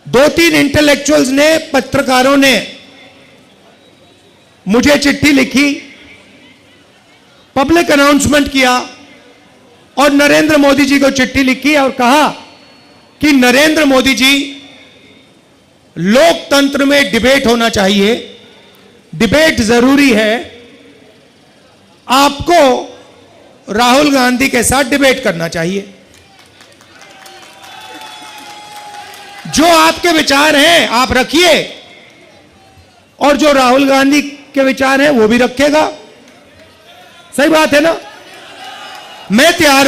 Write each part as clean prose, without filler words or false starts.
2-3 intellectuals ने, पत्रकारों ने मुझे चिट्ठी लिखी, पब्लिक अनाउंसमेंट किया और नरेंद्र मोदी जी को चिट्ठी लिखी और कहा कि नरेंद्र मोदी जी, लोकतंत्र में डिबेट होना चाहिए, डिबेट जरूरी है, आपको राहुल गांधी के साथ डिबेट करना चाहिए। जो आपके विचार हैं आप रखिए और जो राहुल गांधी के विचार हैं वो भी रखेगा। सही बात है ना? मैं तैयार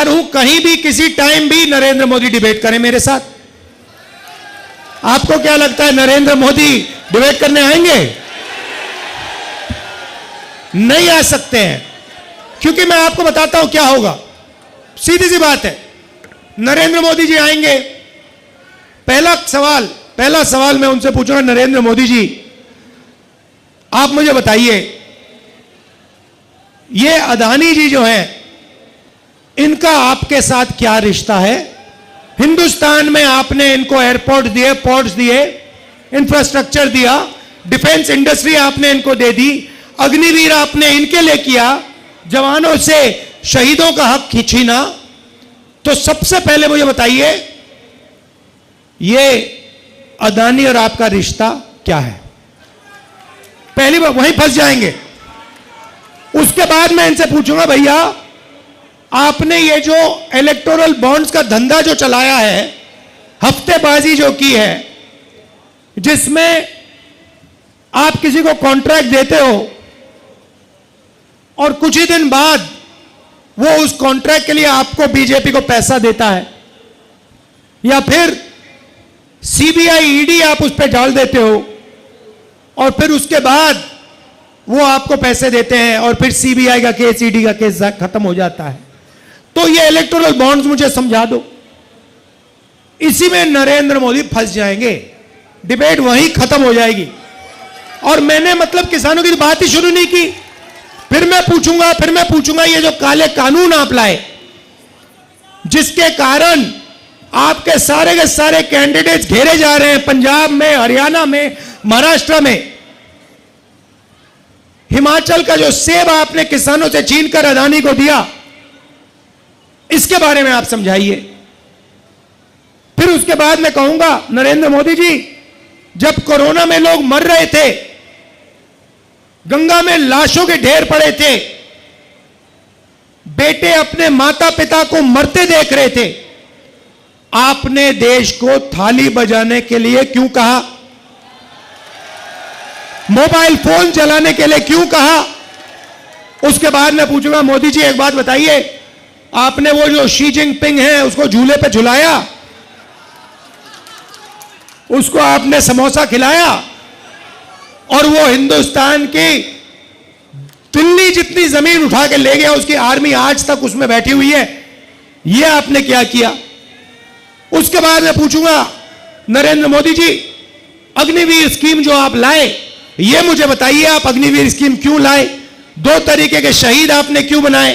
हूं कहीं भी किसी टाइम भी नरेंद्र मोदी डिबेट करें मेरे साथ। आपको क्या लगता है नरेंद्र मोदी डिबेट करने आएंगे? नहीं आ सकते हैं, क्योंकि मैं आपको बताता हूं क्या होगा। सीधी सी बात है, नरेंद्र मोदी जी आएंगे, पहला सवाल मैं उनसे पूछूंगा, नरेंद्र मोदी जी आप मुझे बताइए, ये अदानी जी जो हैं इनका आपके साथ क्या रिश्ता है? हिंदुस्तान में आपने इनको एयरपोर्ट दिए, पोर्ट्स दिए, इंफ्रास्ट्रक्चर दिया, डिफेंस इंडस्ट्री आपने इनको दे दी, अग्निवीर आपने इनके लिए किया, जवानों से शहीदों का हक खींचना। तो सबसे पहले मुझे बताइए, ये अदानी और आपका रिश्ता क्या है? पहली बार वहीं फंस जाएंगे। उसके बाद मैं इनसे पूछूंगा, भैया आपने ये जो इलेक्टोरल बॉन्ड्स का धंधा जो चलाया है, हफ्तेबाजी जो की है, जिसमें आप किसी को कॉन्ट्रैक्ट देते हो और कुछ ही दिन बाद वो उस कॉन्ट्रैक्ट के लिए आपको बीजेपी को पैसा देता है, या फिर सीबीआई ईडी आप उस पर डाल देते हो और फिर उसके बाद वो आपको पैसे देते हैं और फिर सीबीआई का केस, ईडी का केस खत्म हो जाता है। तो ये इलेक्टोरल बॉन्ड्स मुझे समझा दो। इसी में नरेंद्र मोदी फंस जाएंगे, डिबेट वहीं खत्म हो जाएगी। और मैंने मतलब किसानों की बात ही शुरू नहीं की। फिर मैं पूछूंगा ये जो काले कानून आप लाए, जिसके कारण आपके सारे के सारे कैंडिडेट्स घेरे जा रहे हैं, पंजाब में, हरियाणा में, महाराष्ट्र में, हिमाचल का जो सेब आपने किसानों से छीनकर अदानी को दिया, इसके बारे में आप समझाइए। फिर उसके बाद मैं कहूंगा, नरेंद्र मोदी जी, जब कोरोना में लोग मर रहे थे, गंगा में लाशों के ढेर पड़े थे, बेटे अपने माता पिता को मरते देख रहे थे, आपने देश को थाली बजाने के लिए क्यों कहा? मोबाइल फोन चलाने के लिए क्यों कहा? उसके बाद मैं पूछूंगा, मोदी जी एक बात बताइए, आपने वो जो शी जिनपिंग है उसको झूले पे झुलाया, उसको आपने समोसा खिलाया और वो हिंदुस्तान की दिल्ली जितनी जमीन उठा के ले गया, उसकी आर्मी आज तक उसमें बैठी हुई है, ये आपने क्या किया? उसके बाद मैं पूछूंगा, नरेंद्र मोदी जी, अग्निवीर स्कीम जो आप लाए, ये मुझे बताइए, आप अग्निवीर स्कीम क्यों लाए? 2 तरीके के शहीद आपने क्यों बनाए?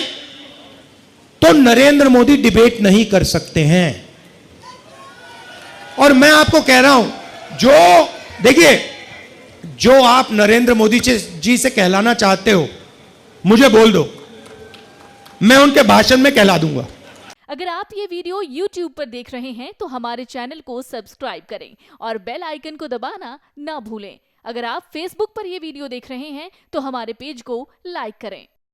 तो नरेंद्र मोदी डिबेट नहीं कर सकते हैं। और मैं आपको कह रहा हूं, जो देखिए, जो आप नरेंद्र मोदी जी से कहलाना चाहते हो, मुझे बोल दो, मैं उनके भाषण में कहला दूंगा। अगर आप ये वीडियो YouTube पर देख रहे हैं तो हमारे चैनल को सब्सक्राइब करें और बेल आइकन को दबाना ना भूलें। अगर आप Facebook पर ये वीडियो देख रहे हैं तो हमारे पेज को लाइक करें।